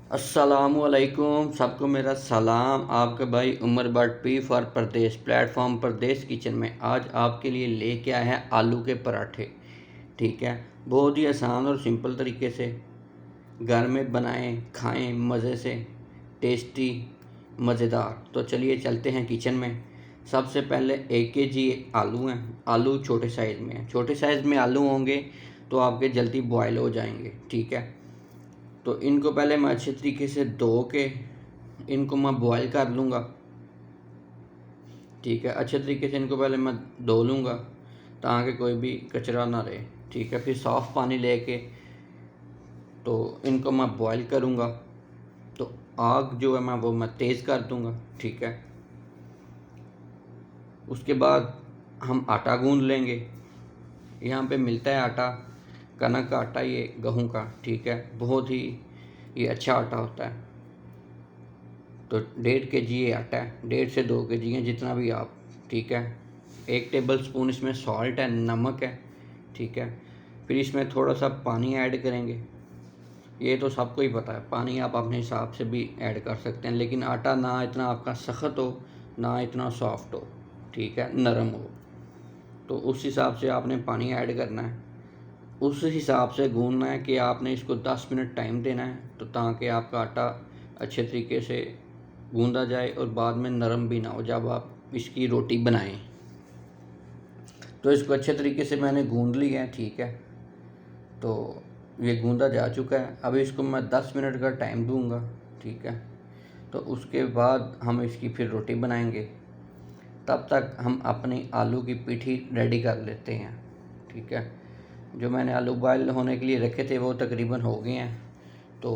अस्सलामुअलैकुम, सबको मेरा सलाम। आपका भाई उमर बट पी फॉर प्रदेश प्लेटफॉर्म प्रदेश किचन में आज आपके लिए लेके आया है आलू के पराठे। ठीक है, बहुत ही आसान और सिंपल तरीके से घर में बनाएं, खाएं मज़े से, टेस्टी, मज़ेदार। तो चलिए चलते हैं किचन में। सबसे पहले 1 kg आलू हैं। आलू छोटे साइज़ में हैं। छोटे साइज़ में आलू होंगे तो आपके जल्दी बॉयल हो जाएंगे। ठीक है, तो इनको पहले मैं अच्छे तरीके से धो के इनको मैं बॉयल कर लूँगा। ठीक है, अच्छे तरीके से इनको पहले मैं धो लूँगा ताकि कोई भी कचरा ना रहे। ठीक है, फिर साफ़ पानी लेके तो इनको मैं बॉयल करूँगा। तो आग जो है मैं तेज़ कर दूँगा। ठीक है, उसके बाद हम आटा गूँध लेंगे। यहाँ पे मिलता है आटा, कनक का आटा, ये गेहूँ का। ठीक है, बहुत ही ये अच्छा आटा होता है। तो 1.5 kg ये आटा है, 1.5 से 2 kg है, जितना भी आप। ठीक है, 1 टेबल स्पून इसमें सॉल्ट है, नमक है। ठीक है, फिर इसमें थोड़ा सा पानी ऐड करेंगे। ये तो सबको ही पता है, पानी आप अपने हिसाब से भी ऐड कर सकते हैं, लेकिन आटा ना इतना आपका सख्त हो ना इतना सॉफ्ट हो। ठीक है, नरम हो, तो उस हिसाब से आपने पानी ऐड करना है। उस हिसाब से गूंदना है कि आपने इसको 10 मिनट टाइम देना है, तो ताकि आपका आटा अच्छे तरीके से गूंदा जाए और बाद में नरम भी ना हो जब आप इसकी रोटी बनाएं। तो इसको अच्छे तरीके से मैंने गूंद लिया है। ठीक है, तो ये गूंदा जा चुका है। अब इसको मैं 10 मिनट का टाइम दूंगा। ठीक है, तो उसके बाद हम इसकी फिर रोटी बनाएंगे। तब तक हम अपनी आलू की पीठी रेडी कर लेते हैं। ठीक है, जो मैंने आलू बॉयल होने के लिए रखे थे वो तकरीबन हो गए हैं। तो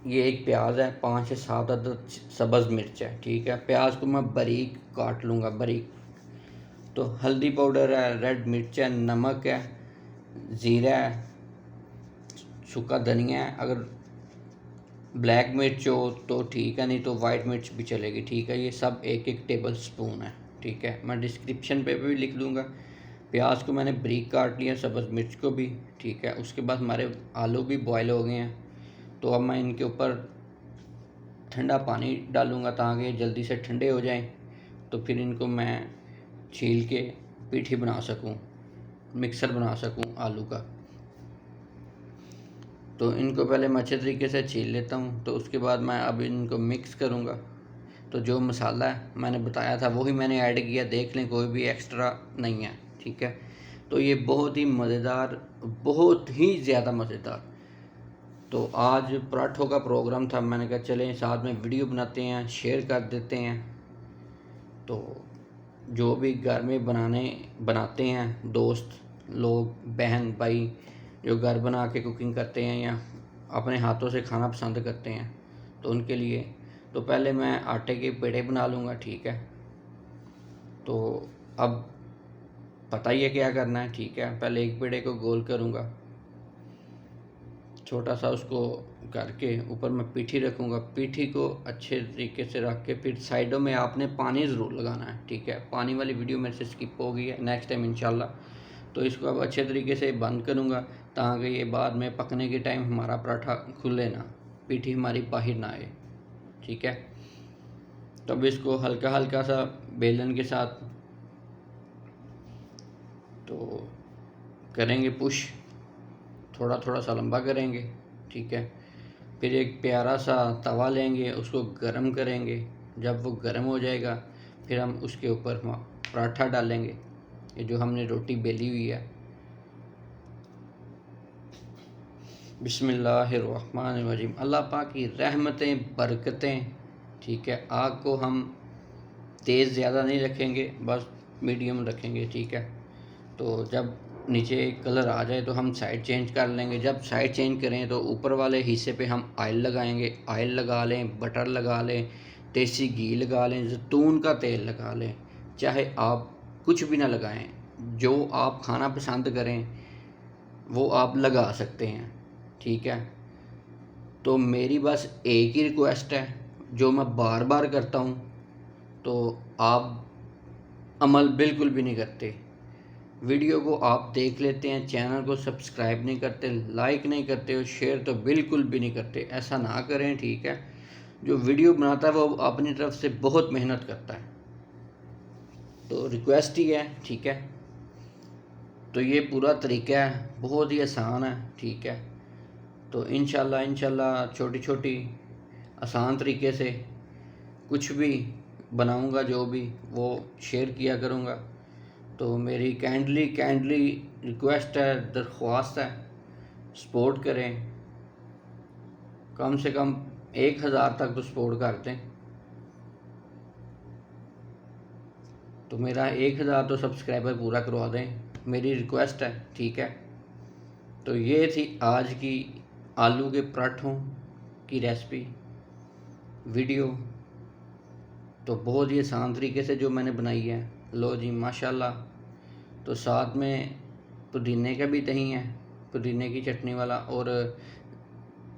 ये एक प्याज है, 5 से 7 अदद सब्ज़ मिर्च है। ठीक है, प्याज को मैं बारीक काट लूँगा, बारीक। तो हल्दी पाउडर है, रेड मिर्च है, नमक है, ज़ीरा है, सूखा धनिया है। अगर ब्लैक मिर्च हो तो ठीक है, नहीं तो वाइट मिर्च भी चलेगी। ठीक है, ये सब 1 1 टेबल स्पून है। ठीक है, मैं डिस्क्रिप्शन पे भी लिख दूँगा। प्याज को मैंने बारीक काट लिया, सब्ज़ मिर्च को भी। ठीक है, उसके बाद हमारे आलू भी बॉयल हो गए हैं। तो अब मैं इनके ऊपर ठंडा पानी डालूँगा ताकि ये जल्दी से ठंडे हो जाएं। तो फिर इनको मैं छील के पीठी बना सकूं, मिक्सर बना सकूं आलू का। तो इनको पहले मैं अच्छे तरीके से छील लेता हूं। तो उसके बाद मैं अब इनको मिक्स करूंगा। तो जो मसाला है मैंने बताया था वही मैंने ऐड किया, देख लें, कोई भी एक्स्ट्रा नहीं है। ठीक है, तो ये बहुत ही मज़ेदार, बहुत ही ज़्यादा मज़ेदार। तो आज पराठों का प्रोग्राम था, मैंने कहा चलें साथ में वीडियो बनाते हैं, शेयर कर देते हैं। तो जो भी घर में बनाते हैं दोस्त लोग, बहन भाई, जो घर बना के कुकिंग करते हैं या अपने हाथों से खाना पसंद करते हैं, तो उनके लिए तो पहले मैं आटे के पेड़े बना लूँगा। ठीक है, तो अब पता ही है क्या करना है। ठीक है, पहले एक पेड़े को गोल करूँगा, छोटा सा उसको करके ऊपर मैं पीठी रखूँगा। पीठी को अच्छे तरीके से रख के फिर साइडों में आपने पानी ज़रूर लगाना है। ठीक है, पानी वाली वीडियो मेरे से स्किप हो गई है, नेक्स्ट टाइम इंशाल्लाह। तो इसको अब अच्छे तरीके से बंद करूँगा ताकि ये बाद में पकने के टाइम हमारा पराठा खुले ना, पीठी हमारी बाहर ना आए। ठीक है, तो अब इसको हल्का हल्का सा बेलन के साथ तो करेंगे पुश, थोड़ा थोड़ा सा लंबा करेंगे। ठीक है, फिर एक प्यारा सा तवा लेंगे, उसको गरम करेंगे। जब वो गरम हो जाएगा फिर हम उसके ऊपर पराठा डालेंगे, ये जो हमने रोटी बेली हुई है। बिस्मिल्लाहिर्रहमानिर्रहीम। अल्लाह पाक की रहमतें, बरकतें। ठीक है, आग को हम तेज़ ज़्यादा नहीं रखेंगे, बस मीडियम रखेंगे। ठीक है, तो जब नीचे कलर आ जाए तो हम साइड चेंज कर लेंगे। जब साइड चेंज करें तो ऊपर वाले हिस्से पे हम ऑयल लगाएंगे। ऑयल लगा लें, बटर लगा लें, देसी घी लगा लें, जैतून का तेल लगा लें, चाहे आप कुछ भी ना लगाएं, जो आप खाना पसंद करें वो आप लगा सकते हैं। ठीक है, तो मेरी बस एक ही रिक्वेस्ट है जो मैं बार बार करता हूँ, तो आप अमल बिल्कुल भी नहीं करते। वीडियो को आप देख लेते हैं, चैनल को सब्सक्राइब नहीं करते, लाइक नहीं करते और शेयर तो बिल्कुल भी नहीं करते। ऐसा ना करें, ठीक है। जो वीडियो बनाता है वो अपनी तरफ से बहुत मेहनत करता है, तो रिक्वेस्ट ही है, ठीक है। तो ये पूरा तरीका है, बहुत ही आसान है, ठीक है। तो इंशाल्लाह छोटी छोटी आसान तरीके से कुछ भी बनाऊंगा, जो भी वो शेयर किया करूंगा। तो मेरी काइंडली रिक्वेस्ट है, दरख्वास्त है, सपोर्ट करें। कम से कम 1000 तक तो सपोर्ट कर दें। तो मेरा 1000 तो सब्सक्राइबर पूरा करवा दें, मेरी रिक्वेस्ट है, ठीक है। तो ये थी आज की आलू के पराठों की रेसिपी वीडियो। तो बहुत ही आसान तरीके से जो मैंने बनाई है। लो जी माशाल्लाह। तो साथ में पुदीने का भी दही है, पुदीने की चटनी वाला, और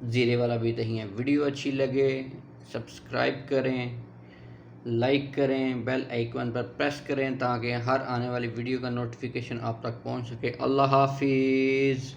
ज़ीरे वाला भी दही है। वीडियो अच्छी लगे सब्सक्राइब करें, लाइक करें, बेल आइकन पर प्रेस करें ताकि हर आने वाली वीडियो का नोटिफिकेशन आप तक पहुंच सके। अल्लाह हाफिज़।